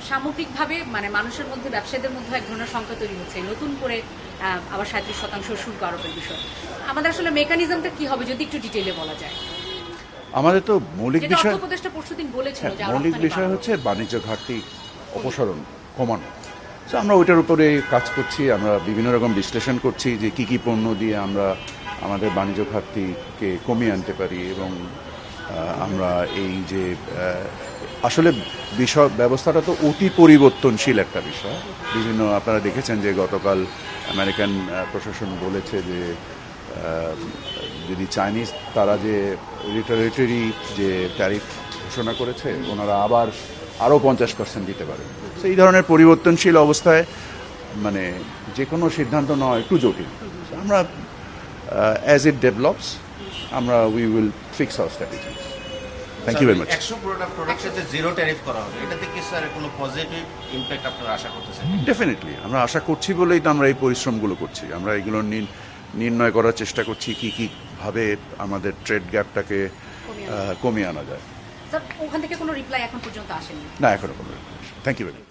সামগ্রিকভাবে মানে মানুষের মধ্যে ব্যবসায়ীদের মধ্যে এক ধরনের সংখ্যা তৈরি হচ্ছে নতুন করে আবার 37% শুল্ক আরোপের বিষয়। আমাদের আসলে মেকানিজমটা কি হবে যদি একটু ডিটেইলে বলা যায়? আমাদের তো মৌলিক যেটা বিষয় অর্থ উপদেষ্টা পরশুদিন বলেছিল যে মৌলিক রপ্তানি বিষয় বাড়ানো। হচ্ছে বাণিজ্য ঘাটতি অপসারণ কমানো। তো আমরা ওইটার উপরে কাজ করছি, আমরা বিভিন্ন রকম বিশ্লেষণ করছি যে কি কি পণ্য দিয়ে আমরা আমাদের বাণিজ্য ঘাটতিকে কমিয়ে আনতে পারি এবং আমরা এই যে আসলে বিষয় ব্যবস্থাটা তো অতি পরিবর্তনশীল একটা বিষয়। বিভিন্ন আপনারা দেখেছেন যে গতকাল আমেরিকান প্রশাসন বলেছে যে যদি চাইনিজ তারা যে রিটারেটরি যে ট্যারিফ ঘোষণা করেছে ওনারা আবার আরও 50% দিতে পারে। তো এই ধরনের পরিবর্তনশীল অবস্থায় মানে যে কোনো সিদ্ধান্ত নেওয়া একটু জটিল। আমরা অ্যাজ ইট ডেভেলপস আমরা we will fix our strategy. Thank you very much. 100 প্রোডাক্টের যে জিরো ট্যারিফ করা হবে এটাতে কি স্যার কোনো পজিটিভ ইমপ্যাক্ট আপনারা আশা করতেছেন? ডেফিনেটলি আমরা আশা করছি বলেই তো আমরা এই পরিশ্রমগুলো করছি। আমরা এগুলো নির্ণয় করার চেষ্টা করছি কি ভাবে আমাদের ট্রেড গ্যাপটাকে কমিয়ে আনা যায়। স্যার ওখান থেকে কোনো রিপ্লাই এখন পর্যন্ত আসেনি? না, এখনো কোনো। Thank you very much.